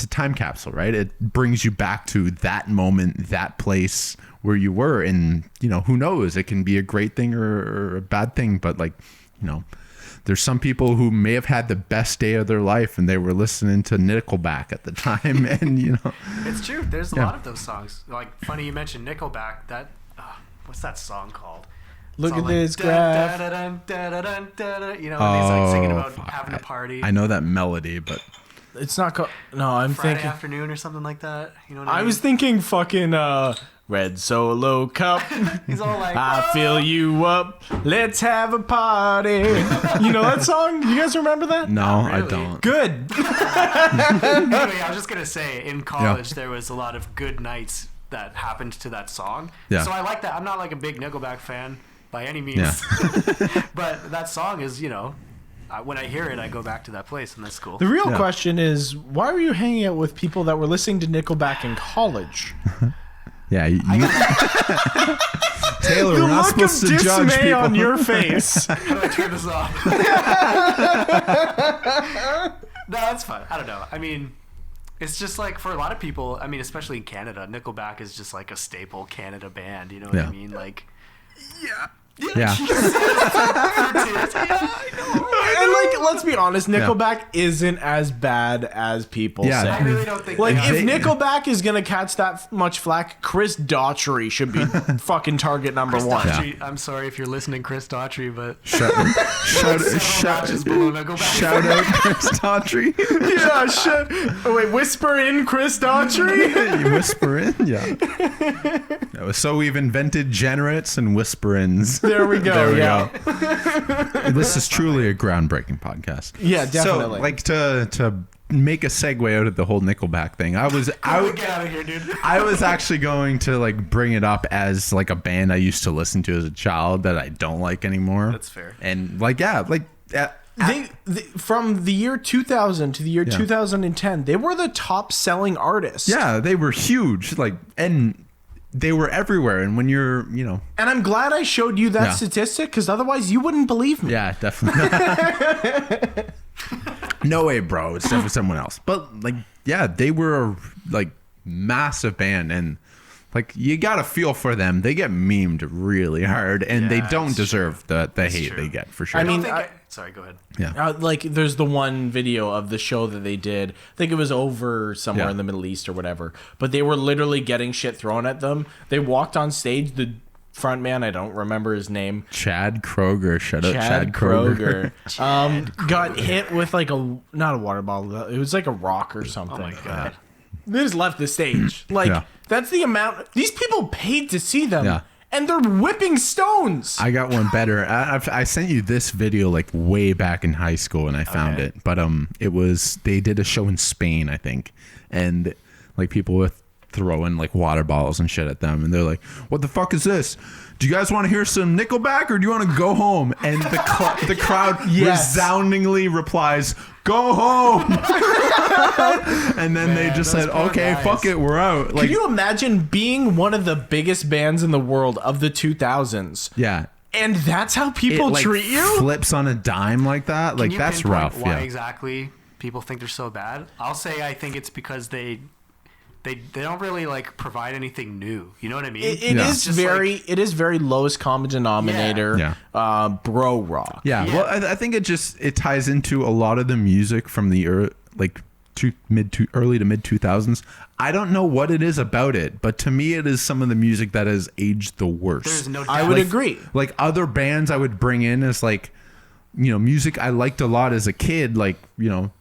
a time capsule, right? It brings you back to that moment, that place where you were, and you know, who knows? It can be a great thing or a bad thing, but like, you know, there's some people who may have had the best day of their life and they were listening to Nickelback at the time, and you know, it's true. There's a lot of those songs. Like, funny you mentioned Nickelback. That what's that song called? Look at this graph. You know, and he's like singing about having a party. I know that melody, but It's not called. No, I'm Friday thinking. afternoon or something like that. You know what I I mean? was thinking fucking Red Solo Cup. He's all like, I fill you up. Let's have a party. You know that song? You guys remember that? no, I really. don't. Good. Anyway, I was just gonna say, in college there was a lot of good nights that happened to that song. Yeah. So I like that. I'm not like a big Nickelback fan by any means, Yeah. but that song is, you know, when I hear it, I go back to that place, and that's cool. The real Yeah. question is, why were you hanging out with people that were listening to Nickelback in college? Yeah, Taylor, The we're not look of supposed to judge dismay people. on your face. How do I turn this off? No, that's fine. I don't know. I mean, it's just like for a lot of people, I mean, especially in Canada, Nickelback is just like a staple Canada band. You know what I mean? Like, Yeah, And like, let's be honest, Nickelback isn't as bad as people Yeah. say. I really don't think Like, they if they- Nickelback is gonna catch that much flack, Chris Daughtry should be fucking target number Chris one. Daughtry, I'm sorry if you're listening, Chris Daughtry, but shout notches below Nickelback. shout out Chris Daughtry. Yeah, shit. Oh, wait, whisper in Chris Daughtry? You whisper in, yeah. So we've invented generates and whisper-ins. There we go. There we yeah. go. This is truly a groundbreaking podcast. Yeah, definitely. So, like to make a segue out of the whole Nickelback thing, I was Get out of here, dude. I was actually going to like bring it up as like a band I used to listen to as a child that I don't like anymore. That's fair. And like, yeah, like They, from the year 2000 to the year 2010, they were the top selling artists. yeah, they were huge. Like, and they were everywhere. And when you're, you know, And I'm glad I showed you that Yeah. statistic, because otherwise you wouldn't believe me. yeah, definitely. No way, bro. It's definitely someone else. But like, yeah, they were a like massive band, and like you gotta feel for them. They get memed really hard, and they Yeah, don't it's deserve the hate true. they get for sure. I I mean, mean, sorry, go ahead. yeah, Like, there's the one video of the show that they did. I think it was over somewhere Yeah. in the Middle East or whatever. But they were literally getting shit thrown at them. They walked on stage. The front man, I don't remember his name. Chad Kroger. Shut up, Chad Kroger. Kroger. Got hit with like not a water bottle. It was like a rock or something. Oh my god. They just left the stage. Like, Yeah. that's the amount. These people paid to see them. Yeah. And they're whipping stones. I got one better. I sent you this video like way back in high school, and I found Okay. it. But it was they did a show in Spain, I think, and like people were throwing like water bottles and shit at them, and they're like, "What the fuck is this? Do you guys want to hear some Nickelback, or do you want to go home?" And the crowd Yes. resoundingly replies, "Go home!" And then they just those said, poor "Okay, guys. fuck it, we're out." Like, Can you imagine being one of the biggest bands in the world of the 2000s? yeah. And that's how people It, like, treat you? flips on a dime like that. Like Can you that's pinpoint rough. Why Yeah. exactly people think they're so bad? I'll say I think it's because they don't really like provide anything new. You know what I mean? It Yeah. is Just very like- it is very lowest common denominator. Yeah. Bro rock. Yeah, Yeah. well, I think it ties into a lot of the music from the early to mid 2000s. I don't know what it is about it, but to me, it is some of the music that has aged the worst. There's no doubt. I would Like- agree. Like other bands, I would bring in as like, you know, music I liked a lot as a kid, like, you know,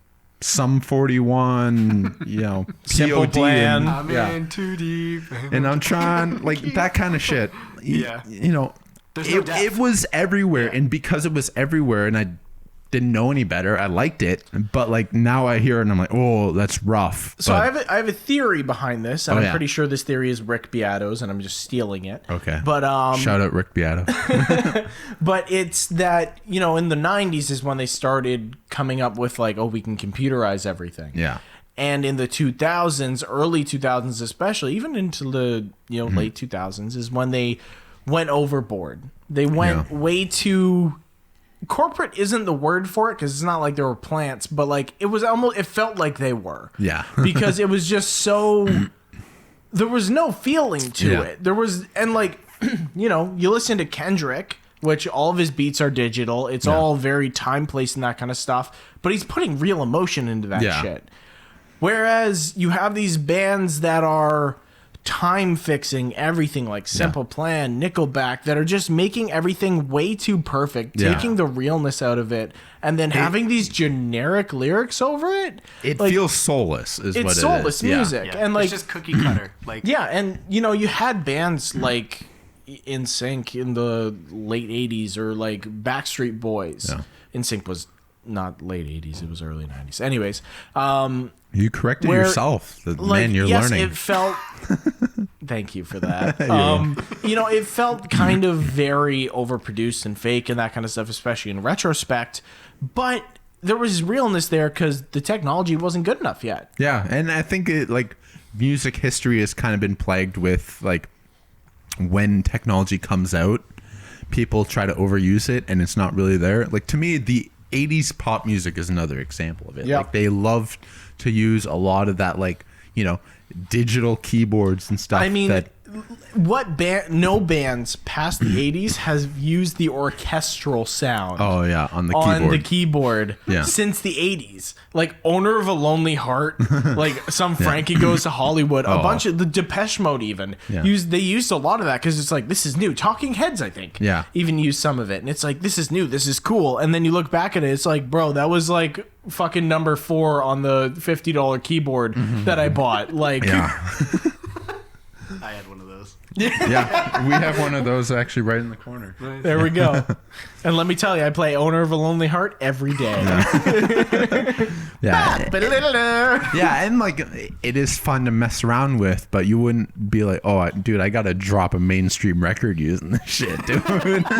Sum 41, you know, Simple POD Plan. and, I'm yeah. in too deep. And I'm trying, like, that kind of shit. Yeah. You know, There's no it depth. was everywhere. Yeah. And because it was everywhere and I didn't know any better, I liked it. But, like, now I hear it and I'm like, oh, that's rough. So But- I have a theory behind this, and Oh, I'm yeah. pretty sure this theory is Rick Beato's, and I'm just stealing it. Okay. But Shout out Rick Beato. but it's that, you know, in the 90s is when they started coming up with like, oh, we can computerize everything. Yeah. And in the 2000s, early 2000s especially, even into the, you know, Mm-hmm. late 2000s is when they went overboard. They went Yeah. way too corporate isn't the word for it because it's not like there were plants, but like it was almost, it felt like they were. Yeah. Because it was just so, there was no feeling to Yeah. it. There was, and like, you know, you listen to Kendrick, which all of his beats are digital. It's all very time, place, and that kind of stuff. But he's putting real emotion into that Yeah. shit. Whereas you have these bands that are time fixing everything, like Simple Plan, Nickelback, that are just making everything way too perfect, Yeah. taking the realness out of it, and then having these generic lyrics over it. It Like, feels soulless, is what it is. it's soulless music, Yeah. and like it's just cookie cutter. Like yeah, and you know, you had bands like NSYNC in the late 80s or like Backstreet Boys. Yeah. NSYNC was not late 80s, it was early 90s. Anyways, You corrected where, yourself. like, Man, you're yes, learning. it felt thank you for that. You know, it felt kind of very overproduced and fake and that kind of stuff, especially in retrospect, but there was realness there because the technology wasn't good enough yet. Yeah, and I think it, like, music history has kind of been plagued with, like, when technology comes out, people try to overuse it and it's not really there. Like, to me, the 80s pop music is another example of it. Yeah. Like, they loved to use a lot of that, like, you know, digital keyboards and stuff. I mean, that, what band? No bands past the 80s has used the orchestral sound. oh, yeah, on the keyboard. Yeah. Since the 80s. Like Owner of a Lonely Heart, like some Frankie Goes to Hollywood, a bunch of the Depeche Mode even Yeah. they used a lot of that because it's like, this is new. Talking Heads, I think, Yeah. even used some of it, and it's like, this is new, this is cool. And then you look back at it, it's like, bro, that was like fucking number 4 on the $50 keyboard that I bought. Like, Yeah. I had one of those. Yeah, we have one of those actually right in the corner. there we go. And let me tell you, I play Owner of a Lonely Heart every day. Yeah. Ba-da-da-da-da. Yeah, and like it is fun to mess around with, but you wouldn't be like, "Oh, dude, I gotta drop a mainstream record using this shit, dude."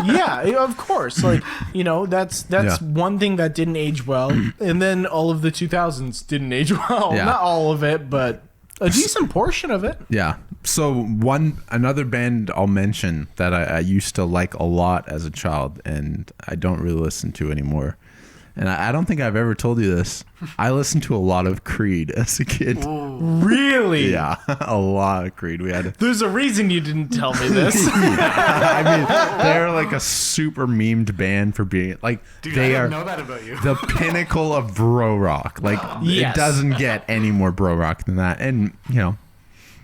Yeah, of course. Like, you know, that's Yeah. one thing that didn't age well, and then all of the 2000s didn't age well. Yeah. Not all of it, but a decent portion of it. Yeah. So another band I'll mention that I used to like a lot as a child, and I don't really listen to anymore. And I don't think I've ever told you this. I listened to a lot of Creed as a kid. Really? Yeah, a lot of Creed. We had. There's a reason you didn't tell me this. I mean, they're like a super memed band for being like Dude, they I are didn't know that about you. the pinnacle of bro rock. Like Yes. it doesn't get any more bro rock than that. And you know,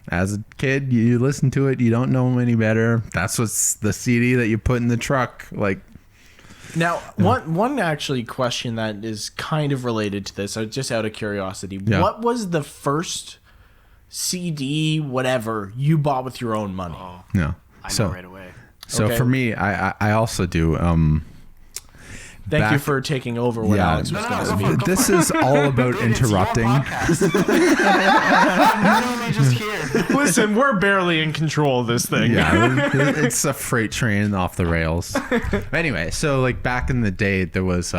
as a kid, you listen to it, you don't know them any better. That's what's the CD that you put in the truck. Like, Now, one actually question that is kind of related to this, just out of curiosity. Yeah. What was the first CD, whatever, you bought with your own money? Oh, no. I know So, right away. so Okay. for me, I also do. Thank you back- for taking over when Yeah. Alex was No, going go to for speak. it, go This for it. is all about Dude, it's your interrupting. podcast. I'm literally just here. Listen, we're barely in control of this thing. Yeah, it's a freight train off the rails. Anyway, so like back in the day, there was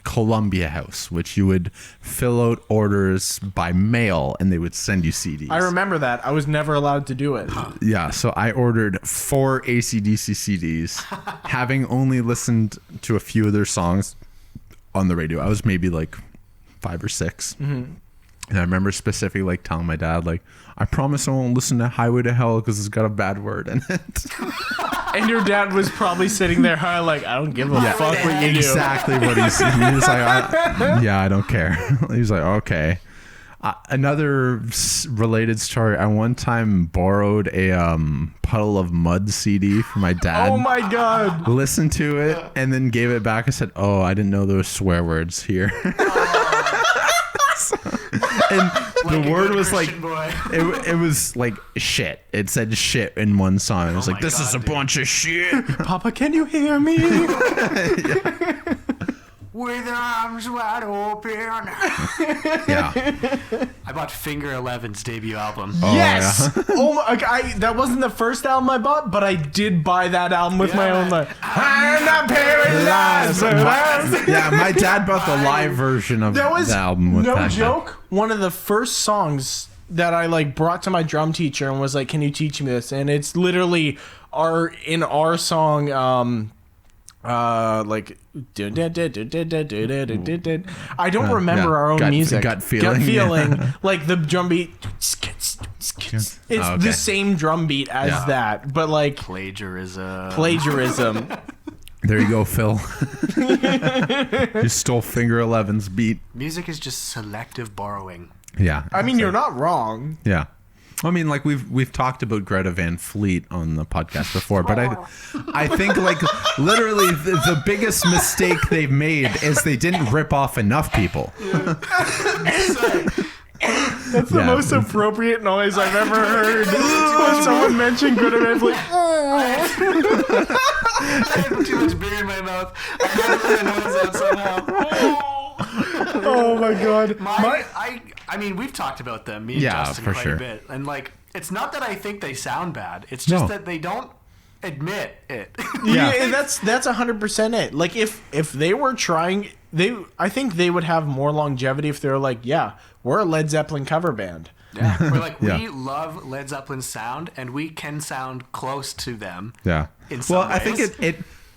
Columbia House, which you would fill out orders by mail, and they would send you CDs. I remember that. I was never allowed to do it. Yeah, so I ordered 4 AC/DC CDs, having only listened to a few of their songs on the radio. I was maybe like 5 or 6. And I remember specifically like telling my dad, like, I promise I won't listen to Highway to Hell because it's got a bad word in it. And your dad was probably sitting there high like, I don't give a fuck what you do. Exactly what he was like, I don't care. He's like, okay. Another related story. I one time borrowed a Puddle of Mud CD from my dad. Oh my God. Listened to it and then gave it back. I said, oh, I didn't know there were swear words here. And Like the a word good was like, Christian boy. it was like shit. It said shit in one song. It was Oh like, my this is a God, dude. bunch of shit. Papa, can you hear me? With arms wide open. Yeah. I bought Finger Eleven's debut album. Yes. Oh, my, that wasn't the first album I bought, but I did buy that album with my own. Like, I'm not paralyzed. Yeah, my dad bought the live version of That was the album with no that. joke. One of the first songs that I like brought to my drum teacher and was like, "Can you teach me this?" And it's literally our song. Like I don't remember our own music. Gut feeling. Like the drum beat. It's okay. the same drum beat as that, but like plagiarism. There you go, Phil. You stole Finger 11's beat. Music is just selective borrowing. Yeah. I mean, you're not wrong. Yeah. I mean, like we've talked about Greta Van Fleet on the podcast before, but I think like literally the biggest mistake they've made is they didn't rip off enough people. That's the most appropriate noise I've ever heard. When someone mentioned Greta Van Fleet. I had too much beer in my mouth. I had to notice that somehow. Oh my god. I mean, we've talked about them, me and Justin, for quite sure. a bit. And, like, it's not that I think they sound bad. It's just that they don't admit it. Yeah, that's 100% it. Like, if they were trying... I think they would have more longevity if they were like, yeah, we're a Led Zeppelin cover band. Yeah. We're like, Yeah. we love Led Zeppelin's sound, and we can sound close to them. Yeah. In some I think ways. it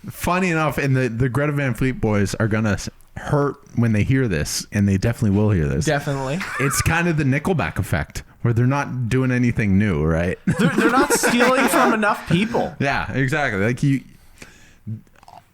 funny enough, and the Greta Van Fleet boys are gonna hurt when they hear this, and they definitely will hear this. Definitely. It's kind of the Nickelback effect, where they're not doing anything new, right? They're not stealing from enough people. Yeah, exactly. Like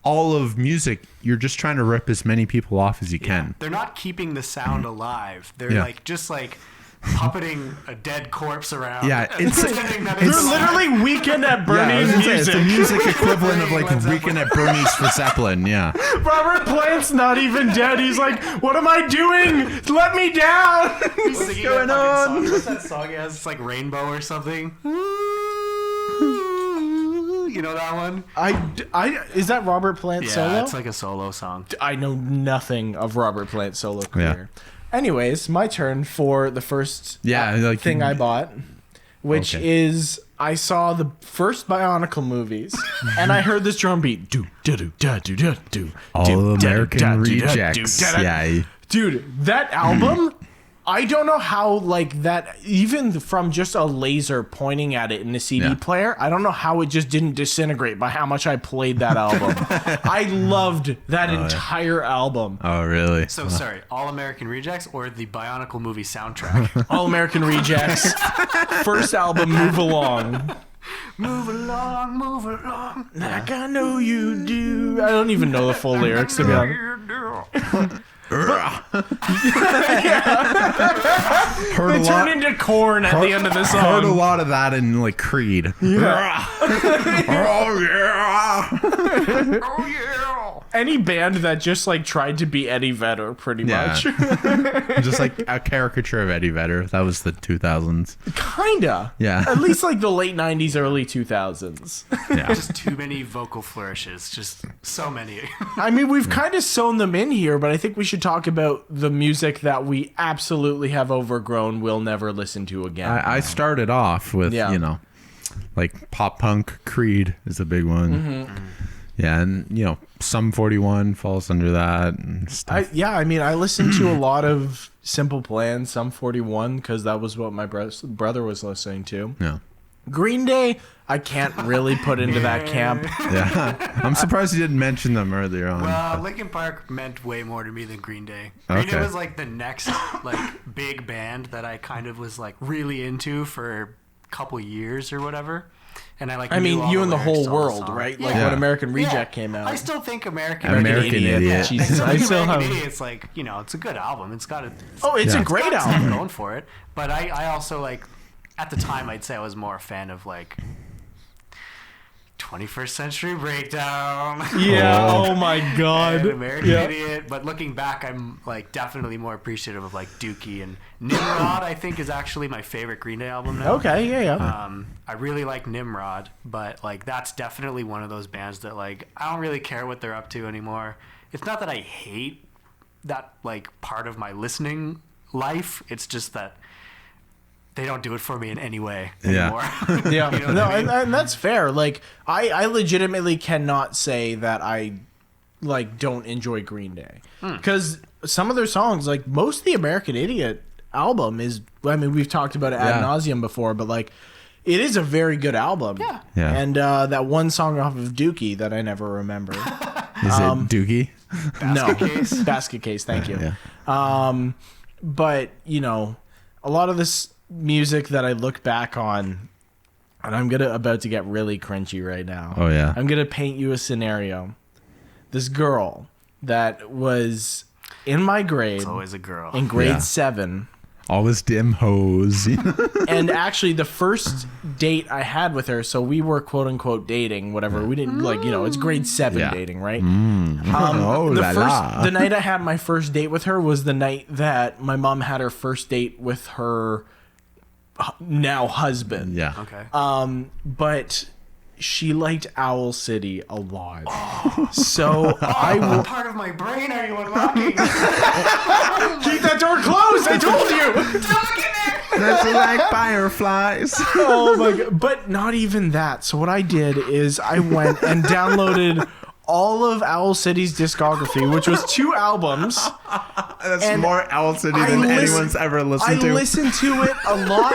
all of music, you're just trying to rip as many people off as you can. They're not keeping the sound alive. They're like just like puppeting a dead corpse around. Yeah, and it's- pretending that They're it's literally Weekend at Yeah, I Bernie's was gonna say, it's the music. music equivalent of like Led Zeppelin. Weekend at Bernie's for Zeppelin. Yeah. Robert Plant's not even dead. He's like, what am I doing? Let me down. What's going on? What's that song he has? It's like Rainbow or something. You know that one? Is that Robert Plant Yeah, solo? it's like a solo song. I know nothing of Robert Plant's solo career. Anyways, my turn for the first thing I bought, which is I saw the first Bionicle movies, and I heard this drum beat. Do do do do do do do. All American Rejects. Yeah. Dude, that album. I don't know how, like, that, even from just a laser pointing at it in a CD player, I don't know how it just didn't disintegrate by how much I played that album. I loved that entire album. Oh, really? So, sorry, All American Rejects or the Bionicle movie soundtrack? All American Rejects. First album, Move Along. Move along, move along. Like I know you do. I don't even know the full lyrics, to be honest. Heard They a turn lot. into corn at the end of the song. Heard a lot of that in like Creed. Oh yeah. Oh, yeah. Any band that just like tried to be Eddie Vedder, pretty much. Just like a caricature of Eddie Vedder. That was the 2000s. Kinda. Yeah. At least like the late 90s, early 2000s. Yeah. Just too many vocal flourishes. Just so many. I mean, we've kind of sewn them in here, but I think we should talk about the music that we absolutely have overgrown, will never listen to again. I started off with, you know, like pop punk. Creed is a big one. Yeah, and you know, Sum 41 falls under that and stuff. I mean, I listened to a lot of Simple Plan, Sum 41, because that was what my brother was listening to. Yeah. Green Day, I can't really put into that camp. Yeah. I'm surprised you didn't mention them earlier on. Well, Linkin Park meant way more to me than Green Day. Green Day Okay. was like the next like big band that I kind of was like really into for a couple years or whatever. And I like. I mean, knew all you and the lyrics whole to all world, songs. right? Like Yeah. when American Reject Yeah. came out. I still think American Idiot. Yeah. Jesus, I I still American have. Idiot's like, you know, it's a good album. It's got a. Oh, it's Yeah. a great got stuff album. going for it. But I also like, at the time, I'd say I was more a fan of like 21st Century Breakdown. Yeah. Oh my God. And American Idiot. But looking back, I'm like definitely more appreciative of like Dookie and Nimrod. I think is actually my favorite Green Day album now. Okay. Yeah. I really like Nimrod, but like that's definitely one of those bands that like I don't really care what they're up to anymore. It's not that I hate that like part of my listening life. It's just that they don't do it for me in any way anymore. Yeah. You know No, what I mean? and that's fair. Like I legitimately cannot say that I like don't enjoy Green Day because some of their songs, like most of the American Idiot album is, I mean, we've talked about it ad nauseum before, but like it is a very good album. Yeah. And that one song off of Dookie that I never remember. Is it Doogie? Basket Case. Thank you. Yeah. But you know, a lot of this music that I look back on, and I'm about to get really cringy right now. Oh, yeah. I'm gonna paint you a scenario. This girl that was in my grade, It's always a girl. in grade Yeah. 7, Always dim hose. and actually the first date I had with her, so we were quote unquote dating, whatever. We didn't like, you know, it's grade 7 Yeah. dating, right? Oh, la la. The night I had my first date with her was the night that my mom had her first date with her now husband. Yeah. Okay. But she liked Owl City a lot. So What part of my brain are you unlocking? keep that door closed. I told you. That's like fireflies. Oh my God. But not even that. So what I did is I went and downloaded all of Owl City's discography, which was 2 albums. That's And more Owl City I than listen- anyone's ever listened I to. listened to it a lot.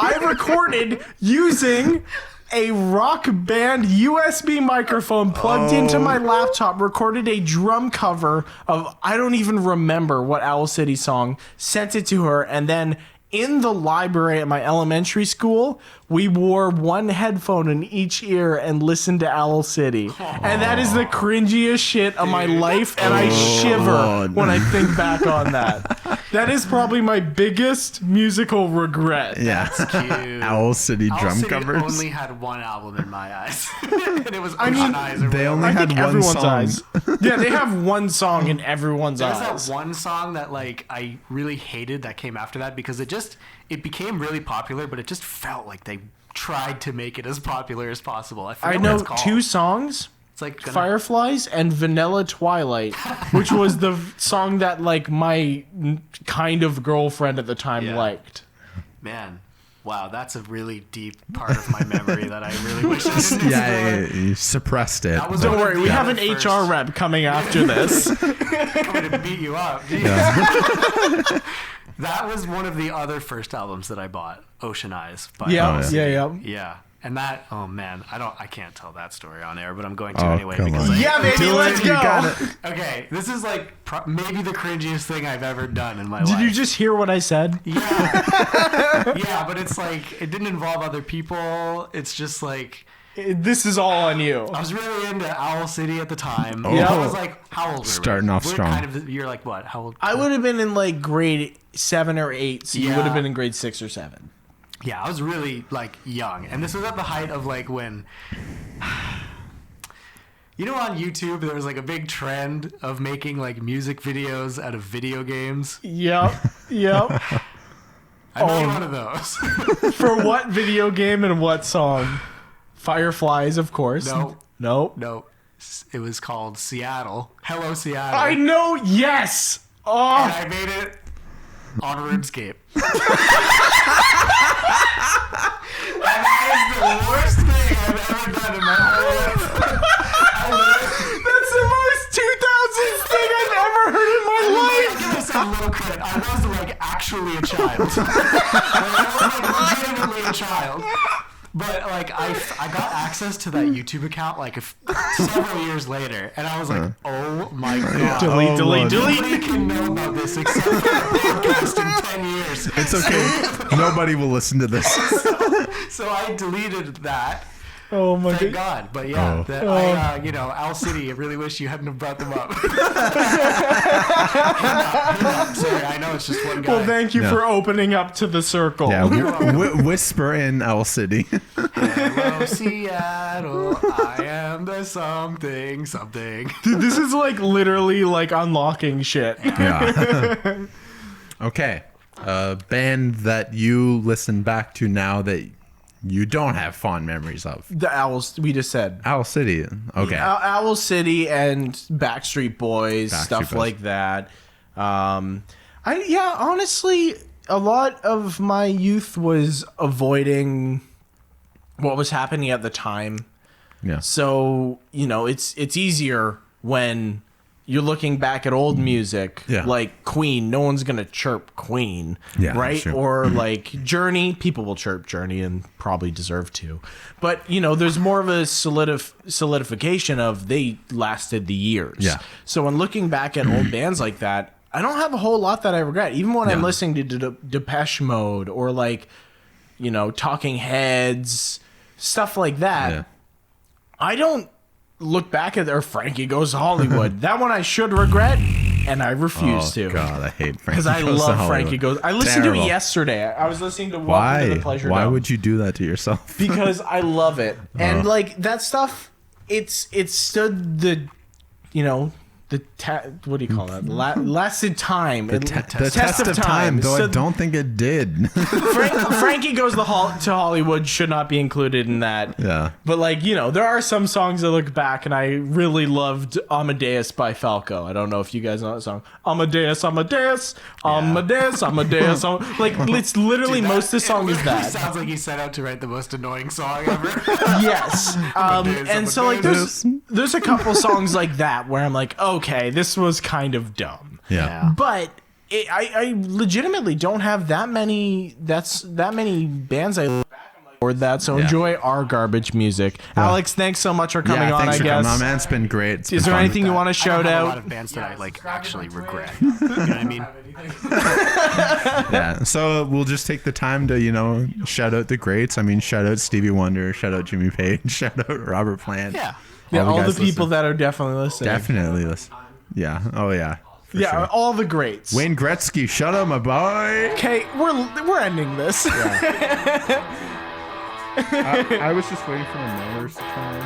I recorded using a Rock Band USB microphone plugged into my laptop, recorded a drum cover of, I don't even remember what Owl City song, sent it to her, and then in the library at my elementary school, we wore one headphone in each ear and listened to Owl City. And that is the cringiest shit of my life, and I shiver when I think back on that. That is probably my biggest musical regret. Yeah. Cute. Owl City Owl drum City covers. only had one album in my eyes, and it was Ocean mean, Eyes. Or they whatever. only I had think one everyone's song. eyes. Yeah, they have one song in everyone's There's eyes. that one song that like I really hated that came after that because it became really popular, but it just felt like they tried to make it as popular as possible. I I forget know what it's called. 2 songs. It's like Fireflies and Vanilla Twilight, which was the song that like my kind of girlfriend at the time Yeah. liked. Man, wow, that's a really deep part of my memory that I really wish I didn't Yeah, explore. you suppressed it. That was Don't one of worry, the we have other an first- HR rep coming after this. coming to beat you up. Jeez. That was one of the other first albums that I bought, Ocean Eyes. By Yeah, Oh, yeah. Yeah. And that, oh man, I can't tell that story on air, but I'm going to Oh, anyway come because on. Yeah, baby, Do let's it, you go. got it. okay, this is like maybe the cringiest thing I've ever done in my Did life. you just hear what I said? Yeah. Yeah, but it's like it didn't involve other people. It's just like This is all on you. I was really into Owl City at the time. Yeah. I was like, how old were we? Starting off We're strong. Kind of, you're like what? How old? I would have been in like grade 7 or 8, so you Yeah. would have been in grade 6 or 7. Yeah, I was really like young, and this was at the height of like when. You know, on YouTube, there was like a big trend of making like music videos out of video games. Yep, yep. I made Oh. one of those. For what video game and what song? Fireflies, of course. No. Nope. No, it was called Seattle. Hello, Seattle. I know, yes! And Oh, I made it on RuneScape. And that is the worst thing I've ever done in my whole life. that's the most 2000s thing I've ever heard in my I life! give myself a little credit. I was like actually a child. I was like legitimately a child. But like I got access to that YouTube account like several years later, and I was like, oh my god. Delete, delete, delete. Nobody can know about this except for the podcast in 10 years. It's okay. Nobody will listen to this. So I deleted that, Oh my Thank god. God. But yeah, I, Owl City, I really wish you hadn't have brought them up. Him up. Sorry, I know it's just one guy. Well, thank you for opening up to the circle. Yeah, whisper in Owl City. Hello, Seattle. I am the something. Dude, this is like literally like unlocking shit. Yeah. Okay. A band that you listen back to now that you don't have fond memories of. The Owls, we just said. Owl City. Okay. Owl City and Backstreet Boys, stuff like that. Honestly, a lot of my youth was avoiding what was happening at the time. Yeah. So, it's easier when you're looking back at old music, like Queen. No one's going to chirp Queen, right? Sure. Or like Journey. People will chirp Journey and probably deserve to. But, there's more of a solidification of they lasted the years. Yeah. So when looking back at old bands like that, I don't have a whole lot that I regret. Even when I'm listening to Depeche Mode or like, Talking Heads, stuff like that. Yeah. I don't look back at Frankie Goes to Hollywood. That one I should regret, and I refuse to. God, I hate Frankie because I Goes to love Hollywood. Frankie Goes. I listened to it yesterday. I was listening to Welcome to the Pleasure Why Dome. would you do that to yourself? Because I love it, and like that stuff. It stood the, what do you call that? Lasted time. The test of time, though I don't think it did. Frankie Goes to Hollywood should not be included in that. Yeah. But there are some songs I look back and I really loved Amadeus by Falco. I don't know if you guys know that song. Amadeus, Amadeus, Amadeus, Amadeus. It's literally most of the song is that. Sounds like he set out to write the most annoying song ever. Yes. And so there's a couple songs like that where I'm like, okay, this was kind of dumb. Yeah. But I legitimately don't have that many bands I look back or that so enjoy our garbage music. Yeah. Alex, thanks so much for coming on, I guess. Coming on, man. It's been great. Is there anything you want to shout out? A lot of bands that I actually regret. You know what I mean? Yeah. So we'll just take the time to, shout out the greats. I mean, shout out Stevie Wonder, shout out Jimmy Page, shout out Robert Plant. Yeah. All the people that are definitely listening. Definitely listen. Yeah. Oh yeah. Sure. All the greats. Wayne Gretzky, shut up, my boy. Okay, we're ending this. Yeah. I was just waiting for the mailers to come in.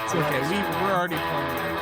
It's okay. We're already playing.